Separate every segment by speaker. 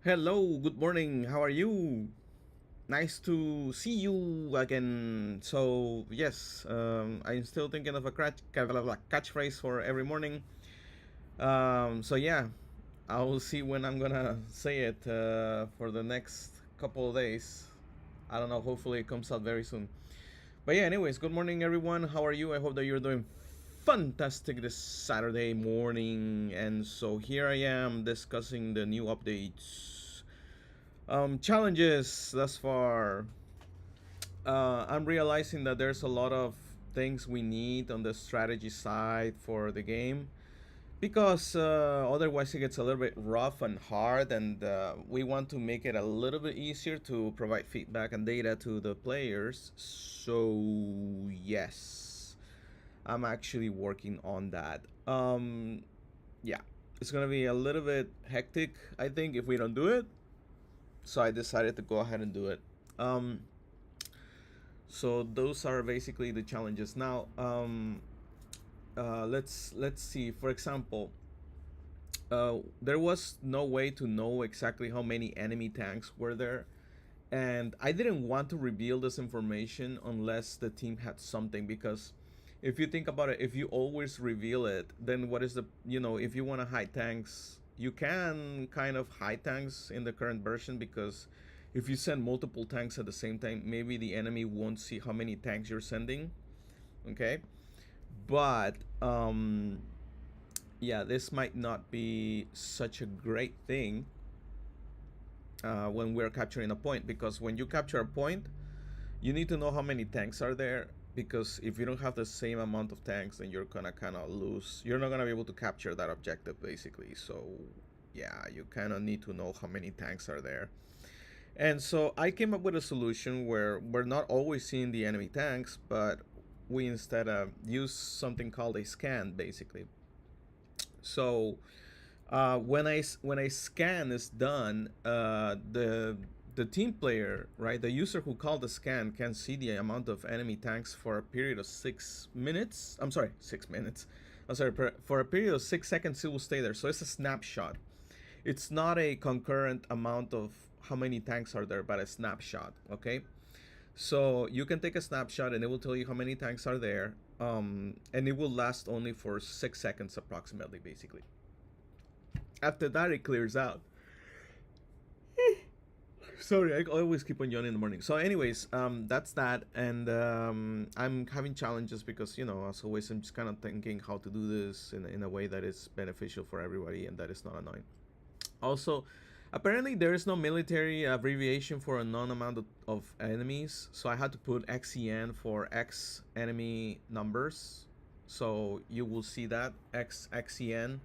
Speaker 1: Hello, good morning. How are you? Nice to see you again. So yes, I'm still thinking of a catchphrase for every morning. So yeah, I'll see when I'm gonna say it for the next couple of days. I don't know. Hopefully, it comes out very soon. But yeah, anyways, good morning, everyone. How are you? I hope that you're doing fantastic this Saturday morning. And so here I am discussing the new updates. Challenges thus far. I'm realizing that there's a lot of things we need on the strategy side for the game because otherwise it gets a little bit rough and hard, and we want to make it a little bit easier to provide feedback and data to the players. So yes, I'm actually working on that. Yeah, it's gonna be a little bit hectic, I think, if we don't do it. So I decided to go ahead and do it. Um, so those are basically the challenges. Now, let's see. For example, there was no way to know exactly how many enemy tanks were there, and I didn't want to reveal this information unless the team had something. Because if you think about it, if you always reveal it, then what is the if you want to hide tanks, you can kind of hide tanks in the current version, because if you send multiple tanks at the same time, maybe the enemy won't see how many tanks you're sending. Okay, but yeah, this might not be such a great thing when we're capturing a point, because when you capture a point, you need to know how many tanks are there, because if you don't have the same amount of tanks, then you're gonna kind of lose. You're not gonna be able to capture that objective, basically. So yeah, you kind of need to know how many tanks are there. And so I came up with a solution where we're not always seeing the enemy tanks, but we instead use something called a scan, basically. So when a scan is done, the team player, right, the user who called the scan, can see the amount of enemy tanks for a period of 6 minutes. I'm sorry, 6 minutes. I'm sorry, for a period of 6 seconds, it will stay there. So it's a snapshot. It's not a concurrent amount of how many tanks are there, but a snapshot. Okay, so you can take a snapshot and it will tell you how many tanks are there, and it will last only for 6 seconds approximately, basically. After that, it clears out. Sorry, I always keep on yawning in the morning. So, anyways, that's that, and I'm having challenges because, as always, I'm just kind of thinking how to do this in a way that is beneficial for everybody and that is not annoying. Also, apparently there is no military abbreviation for a known amount of enemies, so I had to put XEN for X enemy numbers. So you will see that XEN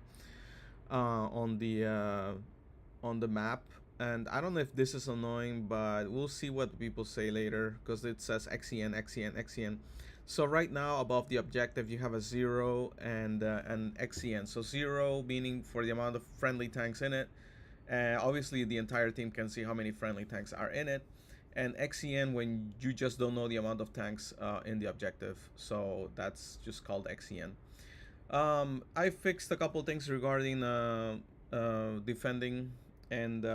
Speaker 1: on the map. And I don't know if this is annoying, but we'll see what people say later, because it says XEN, XEN, XEN. So right now, above the objective, you have a 0 and an XEN. So 0 meaning for the amount of friendly tanks in it. Obviously, the entire team can see how many friendly tanks are in it. And XEN when you just don't know the amount of tanks in the objective. So that's just called XEN. I fixed a couple things regarding defending, and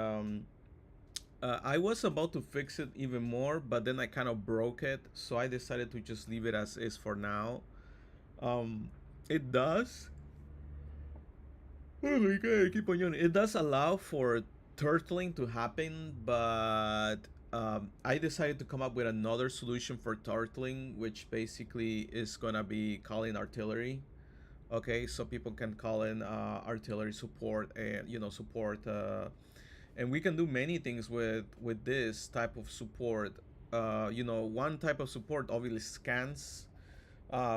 Speaker 1: I was about to fix it even more, but then I kind of broke it, so I decided to just leave it as is for now. It does. Oh my god, I keep on yawning. It does allow for turtling to happen, but I decided to come up with another solution for turtling, which basically is gonna be calling artillery. Okay, so people can call in artillery support, and support, and we can do many things with this type of support. One type of support obviously scans.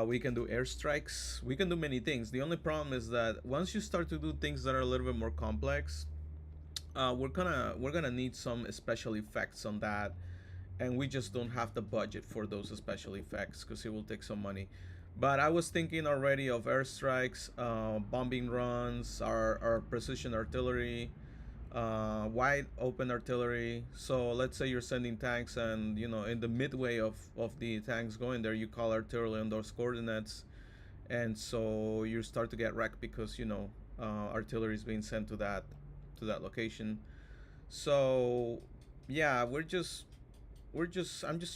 Speaker 1: We can do airstrikes. We can do many things. The only problem is that once you start to do things that are a little bit more complex, we're gonna need some special effects on that, and we just don't have the budget for those special effects because it will take some money. But I was thinking already of airstrikes, bombing runs, our precision artillery, wide open artillery. So let's say you're sending tanks, and in the midway of the tanks going there, you call artillery on those coordinates, and so you start to get wrecked because artillery is being sent to that location. So yeah, I'm just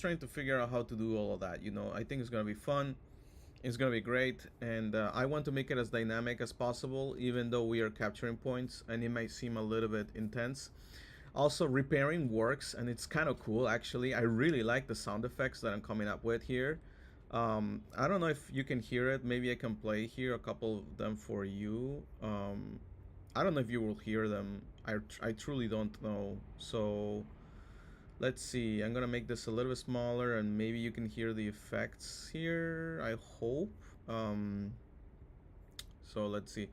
Speaker 1: trying to figure out how to do all of that. You know, I think it's gonna be fun. It's gonna be great, and I want to make it as dynamic as possible, even though we are capturing points, and it might seem a little bit intense. Also, repairing works, and it's kind of cool actually. I really like the sound effects that I'm coming up with here. I don't know if you can hear it. Maybe I can play here a couple of them for you. I don't know if you will hear them. I truly don't know. So let's see. I'm gonna make this a little bit smaller, and maybe you can hear the effects here. I hope. Um, so let's see.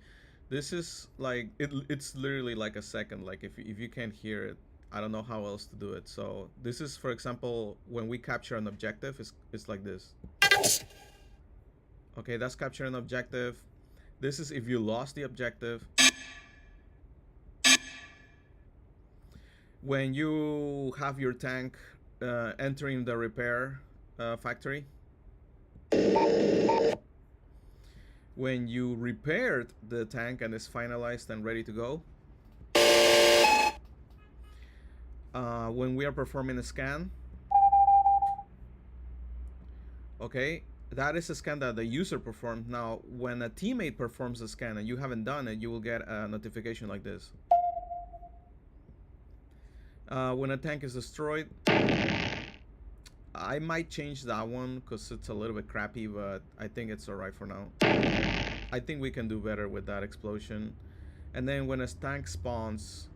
Speaker 1: This is like it's literally like a second. Like if you can't hear it, I don't know how else to do it. So this is, for example, when we capture an objective, it's like this. Okay, that's capture an objective. This is if you lost the objective. When you have your tank entering the repair factory. When you repaired the tank and it's finalized and ready to go. When we are performing a scan. Okay, that is a scan that the user performed. Now, when a teammate performs a scan and you haven't done it, you will get a notification like this. When a tank is destroyed, I might change that one because it's a little bit crappy, but I think it's alright for now. I think we can do better with that explosion. And then when a tank spawns,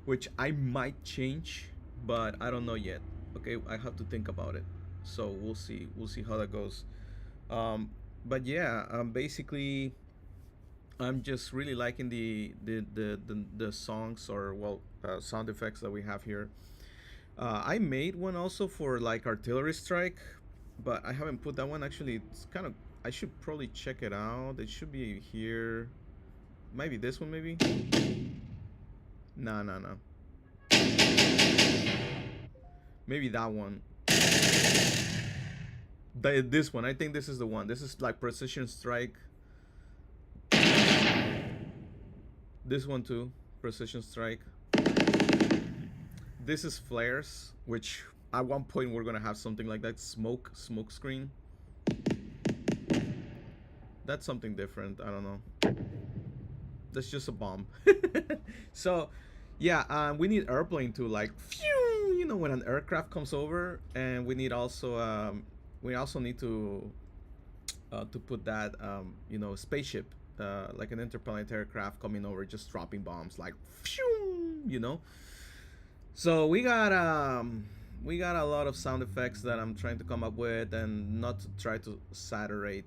Speaker 1: which I might change, but I don't know yet. Okay, I have to think about it. So we'll see. We'll see how that goes. But yeah, basically, I'm just really liking the songs or well sound effects that we have here. I made one also for like artillery strike, but I haven't put that one. Actually, it's kind of I should probably check it out. It should be here. Maybe this one, maybe. No, no, no. Maybe that one. This one. I think this is the one. This is like precision strike. This one too. Precision strike. This is flares, which at one point we're gonna have something like that. Smoke screen. That's something different. I don't know. That's just a bomb. So yeah, we need airplane to like phew, you know, when an aircraft comes over, and we also need to put that you know, spaceship, like an interplanetary craft coming over, just dropping bombs like phew, you know. So we got a lot of sound effects that I'm trying to come up with, and not to try to saturate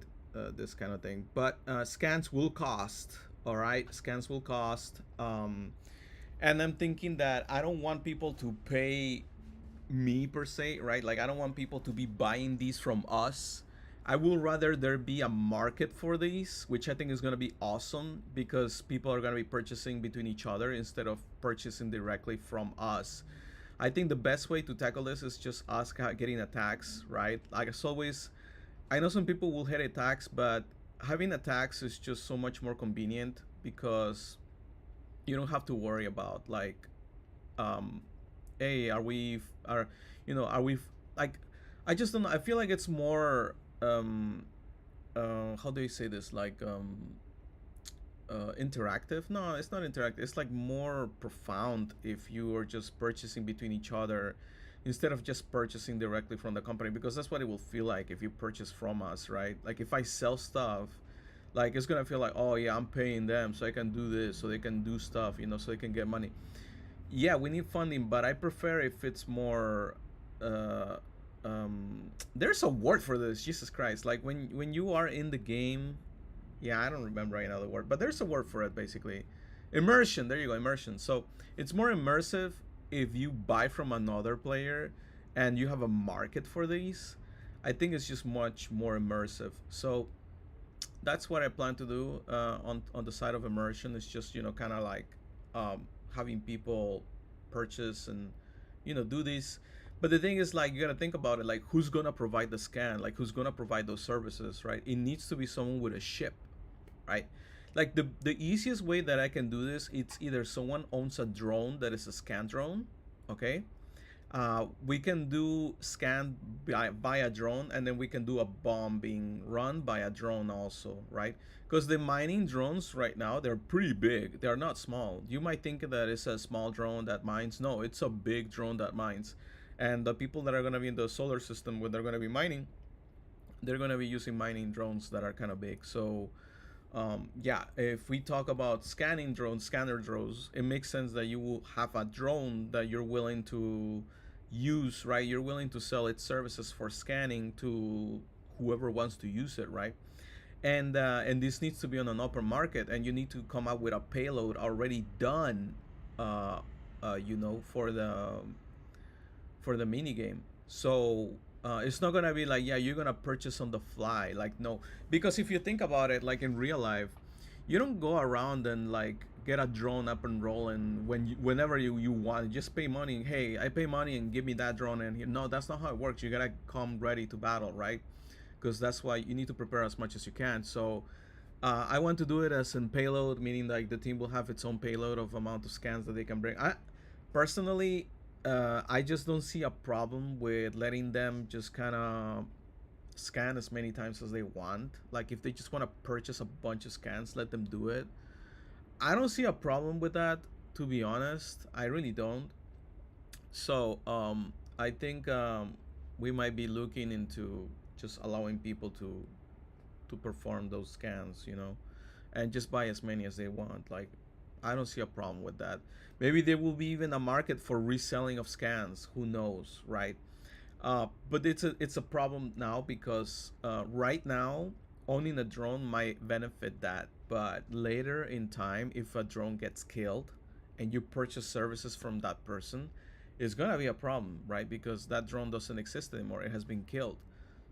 Speaker 1: this kind of thing. But scans will cost. All right, scans will cost. And I'm thinking that I don't want people to pay me per se, right? Like I don't want people to be buying these from us. I will rather there be a market for these, which I think is going to be awesome because people are going to be purchasing between each other instead of purchasing directly from us. I think the best way to tackle this is just us getting attacks, right? Like as always, I know some people will hate attacks, but having attacks is just so much more convenient because you don't have to worry about like, hey, are we like, I just don't know. I feel like it's more how do you say this, like interactive. No, it's not interactive. It's like more profound if you are just purchasing between each other instead of just purchasing directly from the company, because that's what it will feel like if you purchase from us, right? Like if I sell stuff, like it's gonna feel like, oh yeah, I'm paying them so I can do this, so they can do stuff, you know, so they can get money. Yeah, we need funding, but I prefer if it's more uh there's a word for this, Jesus Christ, like when you are in the game. Yeah, I don't remember right now the word, but there's a word for it basically. Immersion, there you go, immersion. So it's more immersive if you buy from another player and you have a market for these. I think it's just much more immersive. So that's what I plan to do on the side of immersion. It's just, you know, kind of like having people purchase and, you know, do these. But the thing is, like, you gotta think about it, like who's gonna provide the scan, like who's gonna provide those services, right? It needs to be someone with a ship, right? Like the easiest way that I can do this, it's either someone owns a drone that is a scan drone, okay. We can do scan by a drone, and then we can do a bomb being run by a drone also, right? Because the mining drones right now, they're pretty big. They're not small. You might think that it's a small drone that mines. No, it's a big drone that mines. And the people that are going to be in the solar system when they're going to be mining, they're going to be using mining drones that are kind of big. So yeah, if we talk about scanning drones, scanner drones, it makes sense that you will have a drone that you're willing to use, right? You're willing to sell its services for scanning to whoever wants to use it, right? And this needs to be on an open market, and you need to come up with a payload already done, uh, for the mini game. So it's not gonna be like, yeah, you're gonna purchase on the fly. Like, no, because if you think about it, like in real life, you don't go around and like get a drone up and rolling whenever you want. Just pay money. Hey, I pay money and give me that drone. And no, that's not how it works. You gotta come ready to battle, right? Because that's why you need to prepare as much as you can. So I want to do it as in payload, meaning like the team will have its own payload of amount of scans that they can bring. I personally, I just don't see a problem with letting them just kind of scan as many times as they want. Like if they just want to purchase a bunch of scans, let them do it. I don't see a problem with that, to be honest. I really don't. So I think we might be looking into just allowing people to perform those scans, and just buy as many as they want. Like, I don't see a problem with that. Maybe there will be even a market for reselling of scans. Who knows, right? But it's a problem now because right now owning a drone might benefit that, but later in time, if a drone gets killed and you purchase services from that person, it's gonna be a problem, right? Because that drone doesn't exist anymore. It has been killed.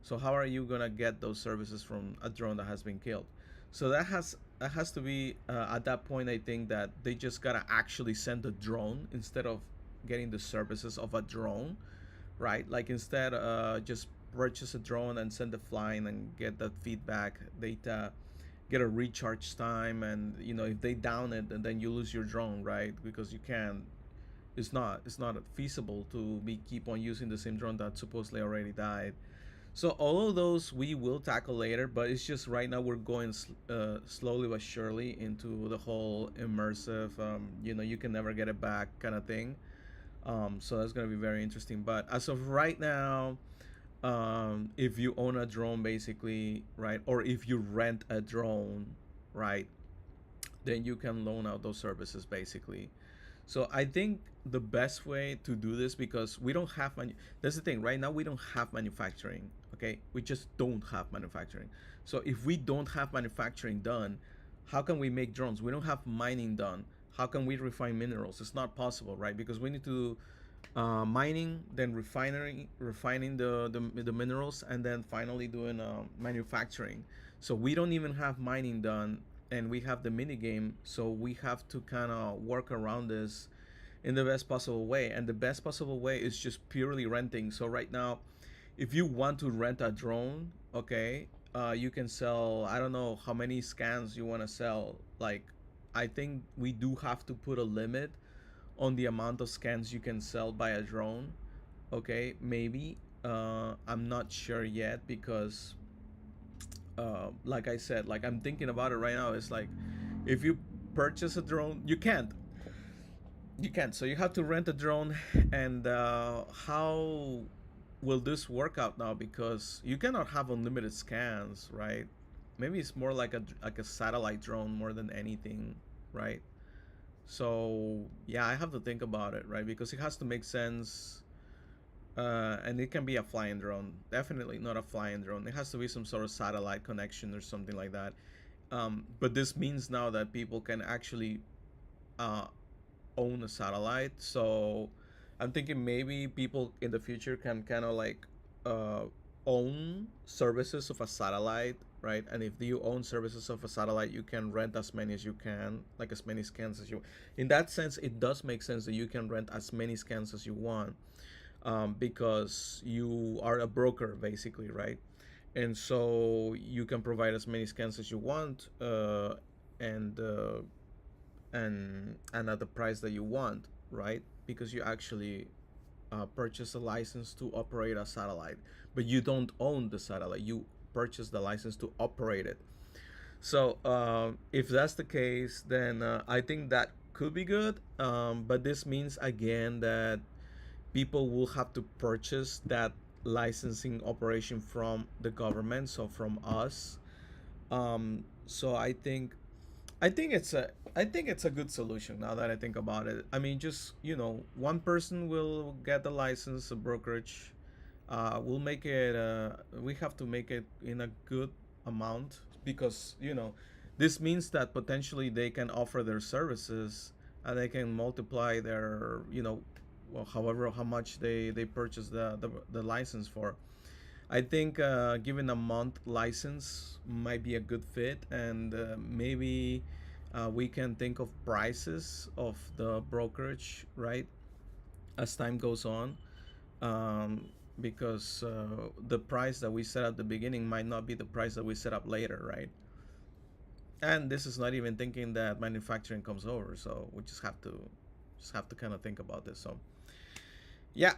Speaker 1: So how are you gonna get those services from a drone that has been killed? So that has to be at that point. I think that they just gotta actually send a drone instead of getting the services of a drone, right? Like instead, just purchase a drone and send it flying and get that feedback data, get a recharge time, and if they down it, and then you lose your drone, right? Because you can't. It's not feasible to be keep on using the same drone that supposedly already died. So all of those we will tackle later, but it's just right now we're going slowly but surely into the whole immersive, you can never get it back kind of thing. So that's gonna be very interesting. But as of right now, if you own a drone, basically, right, or if you rent a drone, right, then you can loan out those services basically. So I think the best way to do this, because we don't have that's the thing, right now we don't have manufacturing. Okay, we just don't have manufacturing. So if we don't have manufacturing done, how can we make drones? We don't have mining done. How can we refine minerals? It's not possible, right? Because we need to mining, then refining the minerals, and then finally doing manufacturing. So we don't even have mining done, and we have the mini game. So we have to kind of work around this in the best possible way, and the best possible way is just purely renting. So right now, if you want to rent a drone, okay, you can sell, I don't know how many scans you want to sell. Like, I think we do have to put a limit on the amount of scans you can sell by a drone. Okay, maybe. I'm not sure yet because, like I said, like I'm thinking about it right now. It's like if you purchase a drone, you can't. You can't. So you have to rent a drone, and how will this work out now? Because you cannot have unlimited scans, right? Maybe it's more like a satellite drone more than anything, right? So yeah, I have to think about it, right? Because it has to make sense, and it can be a flying drone. Definitely not a flying drone. It has to be some sort of satellite connection or something like that. But this means now that people can actually uh, own a satellite. So I'm thinking maybe people in the future can kind of like uh, own services of a satellite, right? And if you own services of a satellite, you can rent as many as you can, like as many scans as you. In that sense, it does make sense that you can rent as many scans as you want, because you are a broker basically, right? And so you can provide as many scans as you want, and and at the price that you want, right? Because you actually purchase a license to operate a satellite, but you don't own the satellite. You purchase the license to operate it. So if that's the case, then I think that could be good. But this means again that people will have to purchase that licensing operation from the government, so from us. So I think it's a good solution now that I think about it. I mean, just one person will get the license, a brokerage. We'll make it. We have to make it in a good amount because this means that potentially they can offer their services and they can multiply their well, however how much they purchase the license for. I think giving a month license might be a good fit, and maybe we can think of prices of the brokerage, right, as time goes on, um, because the price that we set at the beginning might not be the price that we set up later, right? And this is not even thinking that manufacturing comes over, so we just have to kind of think about this. So yeah,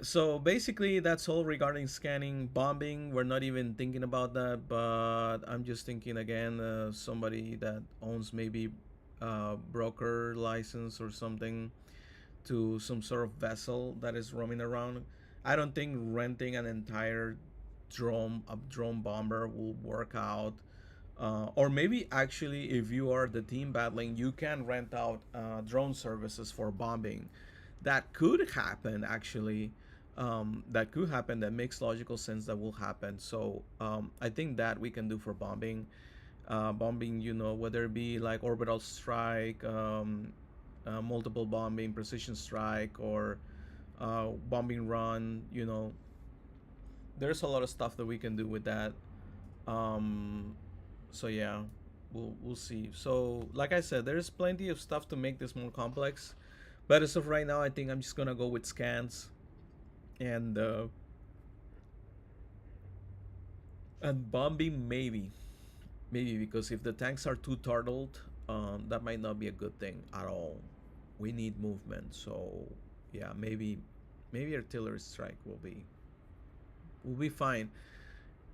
Speaker 1: so basically that's all regarding scanning. Bombing, we're not even thinking about that, but I'm just thinking again, somebody that owns maybe broker license or something to some sort of vessel that is roaming around. I don't think renting an entire drone bomber will work out. Or maybe actually, if you are the team battling, you can rent out drone services for bombing. That could happen actually. That could happen. That makes logical sense. That will happen. So I think that we can do for bombing. Bombing, whether it be like orbital strike, multiple bombing, precision strike, or bombing run. There's a lot of stuff that we can do with that. Um, so yeah, we'll see. So like I said, there's plenty of stuff to make this more complex, but as of right now, I think I'm just gonna go with scans and bombing maybe because if the tanks are too turtled, that might not be a good thing at all. We need movement, so yeah, maybe artillery strike will be fine.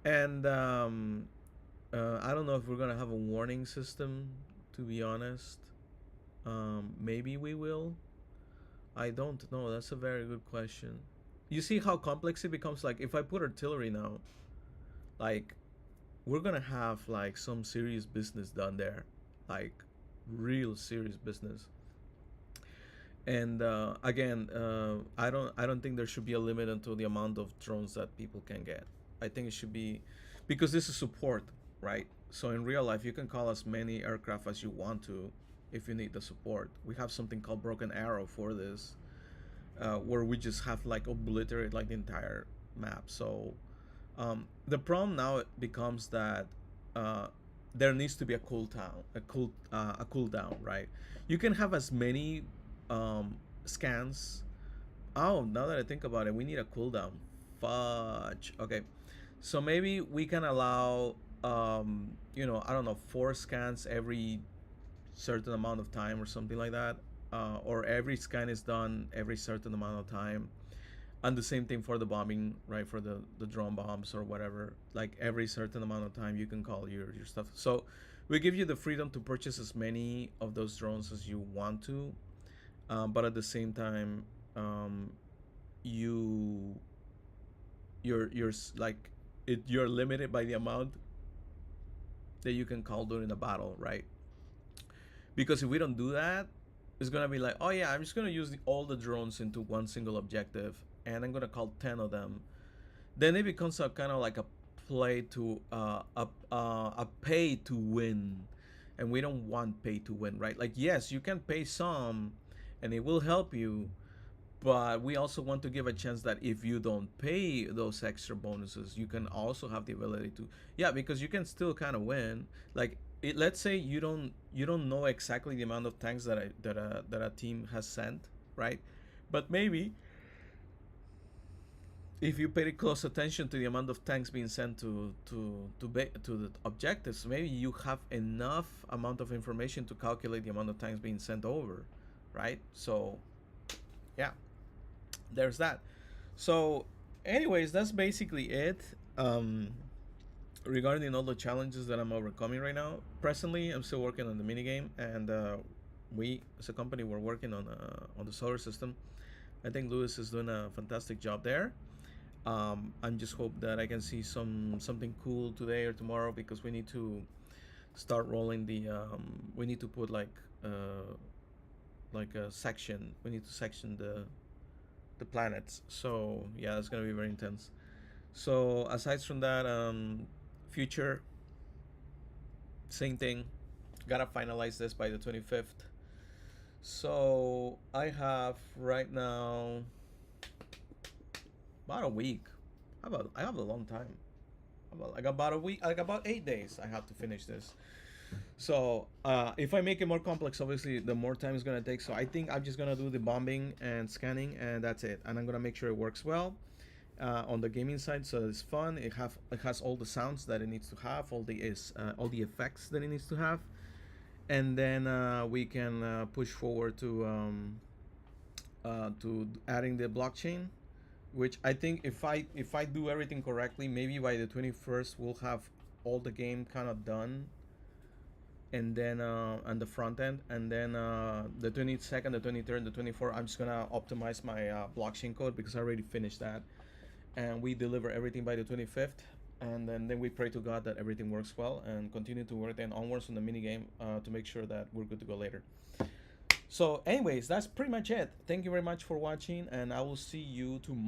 Speaker 1: And I don't know if we're gonna have a warning system. To be honest, maybe we will. I don't know. That's a very good question. You see how complex it becomes. Like if I put artillery now, like we're gonna have like some serious business done there, like real serious business. And again, I don't think there should be a limit until the amount of drones that people can get. I think it should be because this is support, right? So in real life, you can call as many aircraft as you want to if you need the support. We have something called Broken Arrow for this, where we just have like obliterate like the entire map. So the problem now becomes that uh, there needs to be a cooldown, a cooldown, right? You can have as many scans. Oh, now that I think about it, we need a cooldown. Fudge. Okay, so maybe we can allow, I don't know, 4 scans every certain amount of time or something like that, or every scan is done every certain amount of time. And the same thing for the bombing, right? For the drone bombs or whatever, like every certain amount of time you can call your stuff. So we give you the freedom to purchase as many of those drones as you want to, but at the same time, you you're like you're limited by the amount that you can call during a battle, right? Because if we don't do that, it's gonna be like, oh yeah, I'm just gonna use all the drones into one single objective, and I'm gonna call 10 of them. Then it becomes a kind of like a play to a pay to win, and we don't want pay to win, right? Like yes, you can pay some, and it will help you, but we also want to give a chance that if you don't pay those extra bonuses, you can also have the ability to, yeah, because you can still kind of win. Like let's say you don't know exactly the amount of tanks that a team has sent, right? But maybe if you pay close attention to the amount of tanks being sent to the objectives, maybe you have enough amount of information to calculate the amount of tanks being sent over, right? So yeah, there's that. So, anyways, that's basically it. Regarding all the challenges that I'm overcoming right now, presently I'm still working on the minigame, and we as a company we're working on the solar system. I think Lewis is doing a fantastic job there. I'm just hope that I can see something cool today or tomorrow because we need to start rolling the. We need to put like a section. We need to section the planets. So yeah, it's gonna be very intense. So aside from that, future, same thing. Gotta finalize this by the 25th. So I have right now about a week. How about I have a long time. About like about a week, like about 8 days. I have to finish this. So if I make it more complex, obviously the more time it's gonna take. So I think I'm just gonna do the bombing and scanning, and that's it. And I'm gonna make sure it works well on the gaming side, so it's fun. It has all the sounds that it needs to have, all the effects that it needs to have, and then we can push forward to adding the blockchain, which I think if I do everything correctly, maybe by the 21st we'll have all the game kind of done, and then on the front end, and then the 22nd, the 23rd, and the 24th, I'm just gonna optimize my blockchain code because I already finished that, and we deliver everything by the 25th, and then we pray to God that everything works well and continue to work then onwards on the mini game to make sure that we're good to go later. So anyways, that's pretty much it. Thank you very much for watching, and I will see you tomorrow.